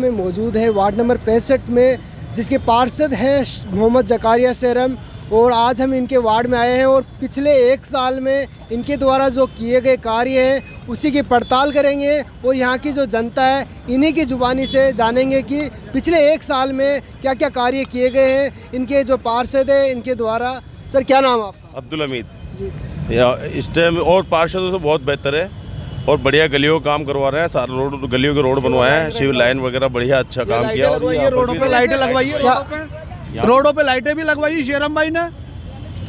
में मौजूद है वार्ड नंबर 65 में, जिसके पार्षद हैं मोहम्मद जकारिया शेरम। और आज हम इनके वार्ड में आए हैं और पिछले 1 साल में इनके द्वारा जो किए गए कार्य हैं उसी की पड़ताल करेंगे और यहाँ की जो जनता है इन्हीं की ज़ुबानी से जानेंगे कि पिछले 1 साल में क्या क्या कार्य किए गए हैं इनके जो पार्षद है इनके द्वारा। सर क्या नाम है आपका? अब्दुल हमीद जी। इस टाइम और पार्षदों से बहुत बेहतर है और बढ़िया गलियों का काम करवा रहे हैं। सारे रोड गलियों के रोड बनवाए हैं, सिविल लाइन वगैरह बढ़िया अच्छा काम किया। और रोडों पे लाइटें लगवाई है, रोडों पे लाइटें भी लगवाई शेरम भाई ने।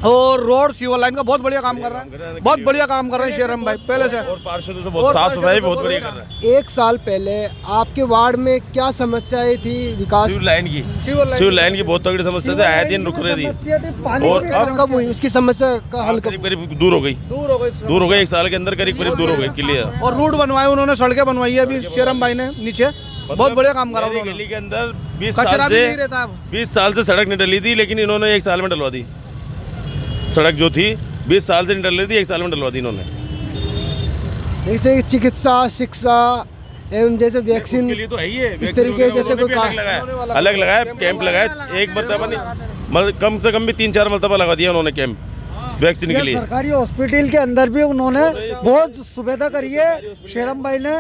और रोड सिविल लाइन का बहुत बढ़िया काम कर रहा है, बहुत बढ़िया काम कर रहे हैं शेरम भाई पहले से। और पार्षदों से बहुत साफ सफाई बहुत बढ़िया कर रहे हैं। 1 साल पहले आपके वार्ड में क्या समस्याएं थी? विकास सिविल लाइन की बहुत तगड़ी समस्या थी, आए दिन रुक रही थी। और अब कब हुई उसकी समस्या का हल? करीब दूर हो गई 1 साल के अंदर करीब दूर हो गई क्लियर। और रूट बनवाए उन्होंने, सड़कें बनवाई है अभी शेरम भाई ने नीचे, बहुत बढ़िया काम करा। गली के अंदर 20 साल से सड़क नहीं डली थी, लेकिन इन्होंने 1 साल में डलवा दी। सड़क जो थी 20 साल से नहीं डल रही थी, 1 साल में डलवा दी इन्होंने। जैसे चिकित्सा, शिक्षा एवं जैसे वैक्सीन के लिए तो है ही है। इस तरीके जैसे कोई अलग लगाया कैंप लगाया, एक मरतबा नहीं कम से कम भी 3-4 मरतबा लगा दिया उन्होंने कैंप वैक्सीन के लिए। सरकारी हॉस्पिटल के अंदर भी उन्होंने बहुत सुविधा करी है शेरम भाई ने।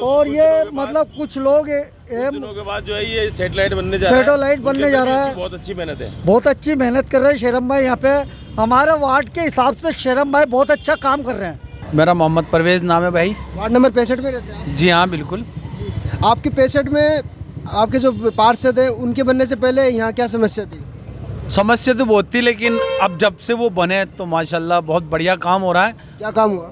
और ये मतलब कुछ लोग दिनों के बाद जो है ये सैटेलाइट बनने जा रहा है। बहुत अच्छी मेहनत है, बहुत अच्छी मेहनत कर रहे हैं शेरम भाई। यहाँ पे हमारे वार्ड के हिसाब से शेरम भाई बहुत अच्छा काम कर रहे हैं। मेरा मोहम्मद परवेज़ नाम है भाई। वार्ड नंबर 65 में रहते हैं? जी हाँ बिल्कुल। आपके 65 में आपके जो पार्षद है उनके बनने से पहले यहाँ क्या समस्या थी? समस्या तो बहुत थी, लेकिन अब जब से वो बने तो माशाल्लाह बहुत बढ़िया काम हो रहा है। क्या काम हुआ?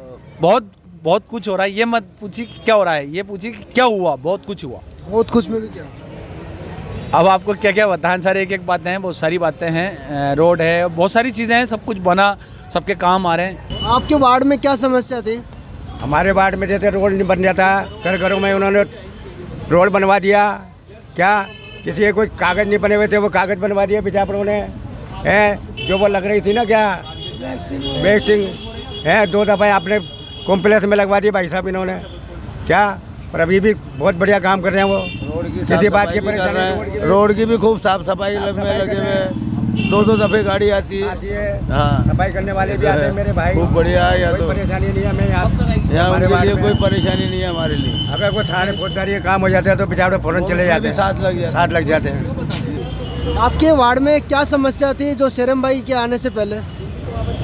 बहुत कुछ हो रहा है। ये मत पूछिए क्या हो रहा है, ये पूछिए कि क्या हुआ। बहुत कुछ हुआ। बहुत कुछ में भी क्या? अब आपको क्या क्या बताएं, सारे एक बातें हैं, बहुत सारी बातें हैं। रोड है, बहुत सारी चीज़ें हैं, सब कुछ बना, सबके काम आ रहे हैं। आपके वार्ड में क्या समस्या थी? हमारे वार्ड में जैसे रोड नहीं बन जाता, घरों में उन्होंने रोड बनवा दिया। क्या किसी के कोई कागज़ नहीं बने हुए थे, वो कागज़ बनवा दिए बिचारों ने है। जो वो लग रही थी ना क्या वेस्टिंग है, 2 दफ़ा आपने कॉम्प्लेक्स में लगवा दी भाई साहब इन्होंने क्या। पर अभी भी बहुत बढ़िया काम कर रहे हैं वो, किसी बात की परेशानी। रोड की भी खूब साफ सफाई में लगे हुए, 2 दफ़े गाड़ी आती है। हाँ, सफाई करने वाले भी आते हैं मेरे भाई, खूब बढ़िया है। यहाँ तो परेशानी नहीं है, मैं यहाँ उनके लिए कोई परेशानी नहीं है हमारे लिए। अगर कोई थाने फौजदारी काम हो जाता है तो बेचारे फौरन चले जाते हैं, साथ लग जाते हैं। आपके वार्ड में क्या समस्या थी जो शेरम भाई के आने से पहले?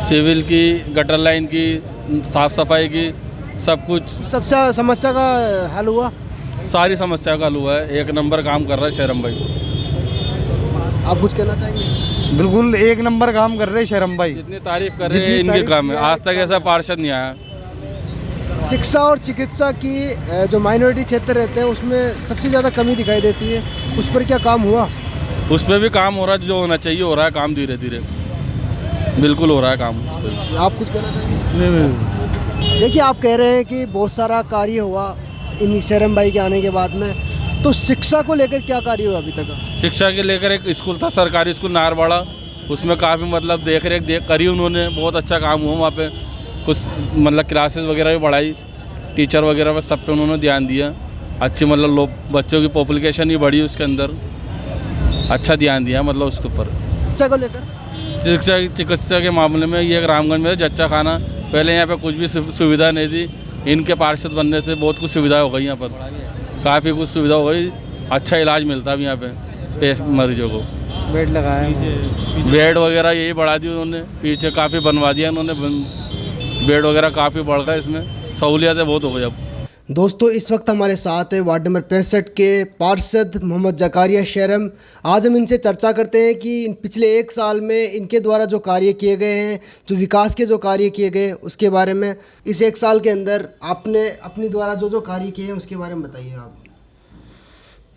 सिविल की, गटर लाइन की, साफ सफाई की, सब कुछ। सबसे समस्या का हल हुआ? सारी समस्या का हल हुआ है। 1 नंबर काम कर रहा है शेरम भाई। आप कुछ कहना चाहेंगे? बिल्कुल 1 नंबर काम कर रहे हैं शेरम भाई, जितनी तारीफ कर रहे हैं इनके काम है। आज तक ऐसा पार्षद नहीं आया। शिक्षा और चिकित्सा की जो माइनॉरिटी क्षेत्र रहते हैं उसमें सबसे ज़्यादा कमी दिखाई देती है, उस पर क्या काम हुआ? उस पर भी काम हो रहा है, जो होना चाहिए हो रहा है काम, धीरे धीरे बिल्कुल हो रहा है काम। आप कुछ कहना चाहेंगे? देखिए आप कह रहे हैं कि बहुत सारा कार्य हुआ इन शेरम भाई के आने के बाद में, तो शिक्षा को लेकर क्या कार्य हुआ अभी तक? शिक्षा के लेकर एक स्कूल था, सरकारी स्कूल नारवाड़ा, उसमें काफ़ी मतलब देख रेख करी उन्होंने। बहुत अच्छा काम हुआ वहाँ पे। कुछ मतलब क्लासेस वगैरह भी बढ़ाई, टीचर वगैरह पर सब पे उन्होंने ध्यान दिया। अच्छी मतलब लोग बच्चों की पॉपुलेशन भी बढ़ी उसके अंदर, अच्छा ध्यान दिया मतलब उसके ऊपर। शिक्षा को लेकर चिकित्सा के मामले में ये रामगंज में जच्चा खाना, पहले यहाँ पे कुछ भी सुविधा नहीं थी। इनके पार्षद बनने से बहुत कुछ सुविधा हो गई, यहाँ पर काफ़ी कुछ सुविधा हो गई। अच्छा इलाज मिलता है यहाँ पे मरीजों को। बेड लगाया, बेड वगैरह यही बढ़ा दी उन्होंने, पीछे काफ़ी बनवा दिया उन्होंने, बेड वगैरह काफ़ी बढ़ गया, इसमें सहूलियतें बहुत हो गई अब। दोस्तों इस वक्त हमारे साथ है वार्ड नंबर 65 के पार्षद मोहम्मद जकारिया शेरम। आज हम इनसे चर्चा करते हैं कि पिछले 1 साल में इनके द्वारा जो कार्य किए गए हैं, जो विकास के जो कार्य किए गए उसके बारे में। इस 1 साल के अंदर आपने अपनी द्वारा जो कार्य किए हैं उसके बारे में बताइए आप।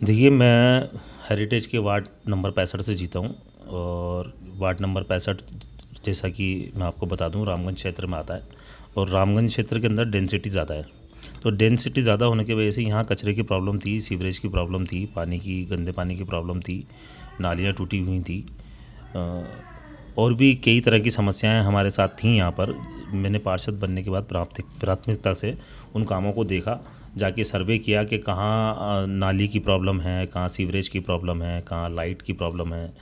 देखिए, मैं हेरिटेज के वार्ड नंबर 65 से जीता हूँ और वार्ड नंबर 65 जैसा कि मैं आपको बता दूँ रामगंज क्षेत्र में आता है और रामगंज क्षेत्र के अंदर डेंसिटी ज़्यादा है। तो डेंसिटी ज़्यादा होने की वजह से यहाँ कचरे की प्रॉब्लम थी, सीवरेज की प्रॉब्लम थी, पानी की, गंदे पानी की प्रॉब्लम थी, नालियाँ टूटी हुई थी और भी कई तरह की समस्याएं हमारे साथ थी यहाँ पर। मैंने पार्षद बनने के बाद प्राथमिकता से उन कामों को देखा जाके सर्वे किया कि कहाँ नाली की प्रॉब्लम है, कहाँ सीवरेज की प्रॉब्लम है, कहाँ लाइट की प्रॉब्लम है,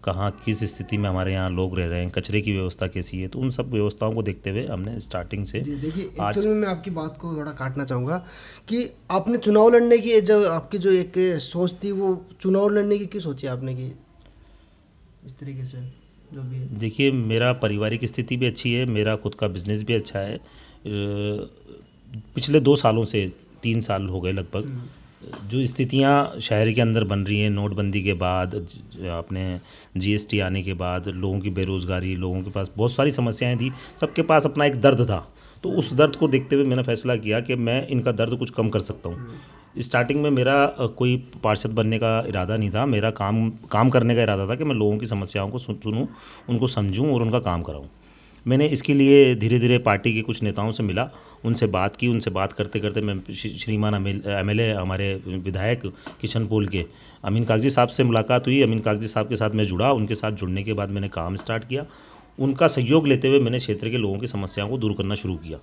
कहाँ किस स्थिति में हमारे यहाँ लोग रह रहे हैं, कचरे की व्यवस्था कैसी है। तो उन सब व्यवस्थाओं को देखते हुए हमने स्टार्टिंग से देखिए एक्चुअली में मैं आपकी बात को थोड़ा काटना चाहूँगा कि आपने चुनाव लड़ने की जब आपकी जो एक सोच थी वो चुनाव लड़ने की क्यों सोची आपने कि इस तरीके से जो भी है? देखिए, मेरा पारिवारिक स्थिति भी अच्छी है, मेरा खुद का बिजनेस भी अच्छा है। पिछले 2 सालों से 3 साल हो गए लगभग, जो स्थितियां शहर के अंदर बन रही हैं नोटबंदी के बाद, अपने जीएसटी आने के बाद, लोगों की बेरोज़गारी, लोगों के पास बहुत सारी समस्याएं थी, सबके पास अपना एक दर्द था। तो उस दर्द को देखते हुए मैंने फैसला किया कि मैं इनका दर्द कुछ कम कर सकता हूँ। स्टार्टिंग में मेरा कोई पार्षद बनने का इरादा नहीं था, मेरा काम करने का इरादा था कि मैं लोगों की समस्याओं को सुनूँ, उनको समझूँ और उनका काम कराऊँ। मैंने इसके लिए धीरे धीरे पार्टी के कुछ नेताओं से मिला, उनसे बात की। उनसे बात करते करते मैं श्रीमान एमएलए हमारे विधायक किशनपोल के अमीन कागजी साहब से मुलाकात हुई। अमीन कागजी साहब के साथ मैं जुड़ा। उनके साथ जुड़ने के बाद मैंने काम स्टार्ट किया। उनका सहयोग लेते हुए मैंने क्षेत्र के लोगों की समस्याओं को दूर करना शुरू किया।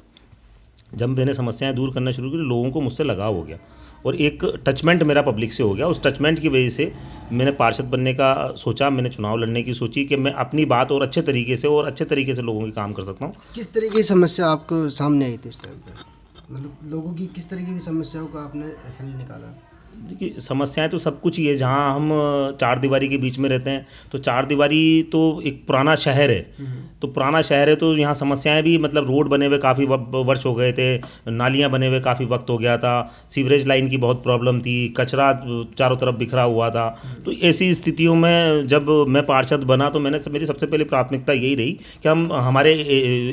जब मैंने समस्याएं दूर करना शुरू की, लोगों को मुझसे लगाव हो गया और एक टचमेंट मेरा पब्लिक से हो गया। उस टचमेंट की वजह से मैंने पार्षद बनने का सोचा, मैंने चुनाव लड़ने की सोची कि मैं अपनी बात और अच्छे तरीके से लोगों के काम कर सकता हूँ। किस तरीके की समस्या आपको सामने आई थी उस टाइम पर? मतलब लोगों की किस तरीके की समस्याओं का आपने हल निकाला? देखिए, समस्याएं तो सब कुछ ही है। जहाँ हम 4 दीवारी के बीच में रहते हैं, तो 4 दीवारी तो एक पुराना शहर है, तो पुराना शहर है तो यहाँ समस्याएं भी, मतलब रोड बने हुए काफ़ी वर्ष हो गए थे, नालियाँ बने हुए काफ़ी वक्त हो गया था, सीवरेज लाइन की बहुत प्रॉब्लम थी, कचरा चारों तरफ बिखरा हुआ था। तो ऐसी स्थितियों में जब मैं पार्षद बना तो मेरी सबसे पहले प्राथमिकता यही रही कि हम हमारे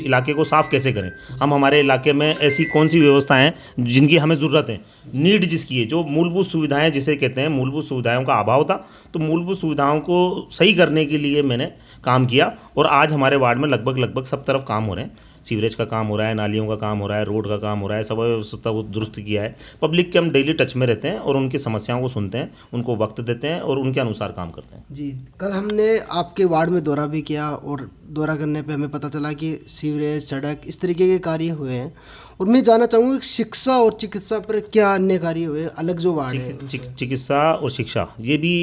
इलाके को साफ़ कैसे करें। हम हमारे इलाके में ऐसी कौन सी व्यवस्थाएँ हैं जिनकी हमें ज़रूरत है, नीड जिसकी है, जो मूलभूत सुविधाएं जिसे कहते हैं, मूलभूत सुविधाओं का अभाव था। तो मूलभूत सुविधाओं को सही करने के लिए मैंने काम किया और आज हमारे वार्ड में लगभग सब तरफ काम हो रहे हैं। सीवरेज का काम हो रहा है, नालियों का काम हो रहा है, रोड का काम हो रहा है, सब व्यवस्था को दुरुस्त किया है। पब्लिक के हम डेली टच में रहते हैं और उनकी समस्याओं को सुनते हैं, उनको वक्त देते हैं और उनके अनुसार काम करते हैं। जी, कल हमने आपके वार्ड में दौरा भी किया और दौरा करने पे हमें पता चला कि सीवरेज, सड़क, इस तरीके के कार्य हुए हैं। और मैं जानना चाहूँगा कि शिक्षा और चिकित्सा पर क्या अन्य कार्य हुए अलग जो वार्ड है? चिकित्सा और शिक्षा ये भी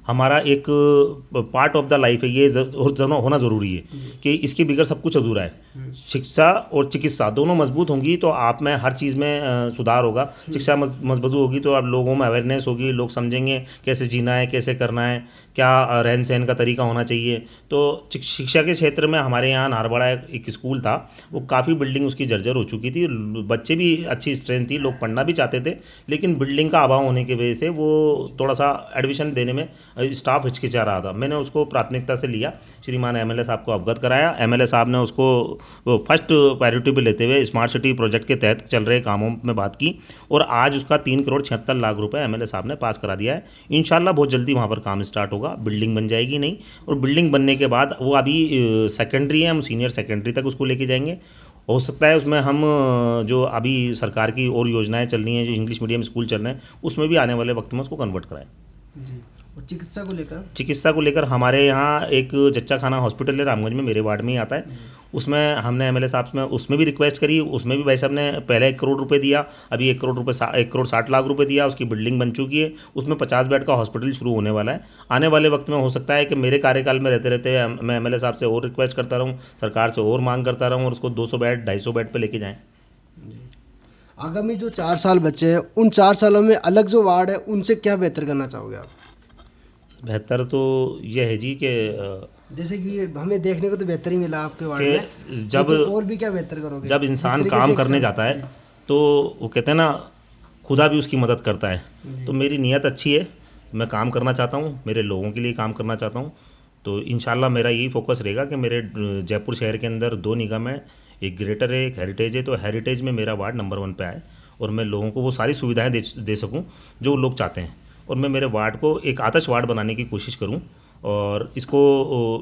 हमारा एक पार्ट ऑफ द लाइफ है, ये होना ज़रूरी है कि इसके बगैर सब कुछ अधूरा है। शिक्षा और चिकित्सा दोनों मजबूत होंगी तो आप में हर चीज़ में सुधार होगा। शिक्षा मजबूत होगी तो आप लोगों में अवेयरनेस होगी, लोग समझेंगे कैसे जीना है, कैसे करना है, क्या रहन सहन का तरीका होना चाहिए। तो शिक्षा के क्षेत्र में हमारे यहाँ नारवाड़ा एक स्कूल था, वो काफ़ी बिल्डिंग उसकी जर्जर हो चुकी थी, बच्चे भी अच्छी स्ट्रेंथ थी, लोग पढ़ना भी चाहते थे, लेकिन बिल्डिंग का अभाव होने की वजह से वो थोड़ा सा एडमिशन देने में स्टाफ हिचकिचा रहा था। मैंने उसको प्राथमिकता से लिया, श्रीमान एमएलए साहब को अवगत कराया। एमएलए साहब ने उसको फर्स्ट प्रायोरिटी पे लेते हुए स्मार्ट सिटी प्रोजेक्ट के तहत चल रहे कामों में बात की और आज उसका 3,76,00,000 रुपए एमएलए साहब ने पास करा दिया है। इंशाल्लाह बहुत जल्दी वहाँ पर काम स्टार्ट होगा, बिल्डिंग बन जाएगी नहीं, और बिल्डिंग बनने के बाद वो अभी सेकेंडरी है, हम सीनियर सेकेंडरी तक उसको लेके जाएंगे। हो सकता है उसमें हम जो अभी सरकार की और योजनाएँ चल रही हैं, जो इंग्लिश मीडियम स्कूल चल रहे हैं, उसमें भी आने वाले वक्त में उसको कन्वर्ट कराएं। और चिकित्सा को लेकर हमारे यहाँ एक जच्चा खाना हॉस्पिटल है रामगंज में, मेरे वार्ड में ही आता है। उसमें हमने एमएलए साहब में उसमें भी रिक्वेस्ट करी, उसमें भी भाई साहब ने पहले 1 करोड़ रुपए दिया, अभी 1,60,00,000 रुपए दिया, उसकी बिल्डिंग बन चुकी है। उसमें 50 बेड का हॉस्पिटल शुरू होने वाला है। आने वाले वक्त में हो सकता है कि मेरे कार्यकाल में रहते रहते मैं एमएलए साहब से और रिक्वेस्ट करता रहूँ, सरकार से और मांग करता रहूँ और उसको 200 बेड 250 बेड पर लेके जाएँ। आगामी जो 4 साल बचे हैं, उन 4 सालों में अलग जो वार्ड है उनसे क्या बेहतर करना चाहोगे आप? बेहतर तो यह है जी कि जैसे कि हमें देखने को तो बेहतर ही मिला आपके वार्ड में, जब और भी क्या बेहतर करोगे? जब इंसान काम करने जाता है तो वो कहते हैं ना, खुदा भी उसकी मदद करता है। तो मेरी नीयत अच्छी है, मैं काम करना चाहता हूँ, मेरे लोगों के लिए काम करना चाहता हूँ। तो इंशाल्लाह मेरा यही फोकस रहेगा कि मेरे जयपुर शहर के अंदर 2 निगम है, एक ग्रेटर है, एक हेरिटेज है। तो हेरिटेज में मेरा वार्ड नंबर 1 पे आए और मैं लोगों को वो सारी सुविधाएँ दे सकूँ जो लोग चाहते हैं, और मैं मेरे वार्ड को एक आदर्श वार्ड बनाने की कोशिश करूं। और इसको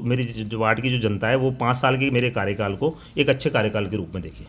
मेरी वार्ड की जो जनता है वो 5 साल के मेरे कार्यकाल को एक अच्छे कार्यकाल के रूप में देखे।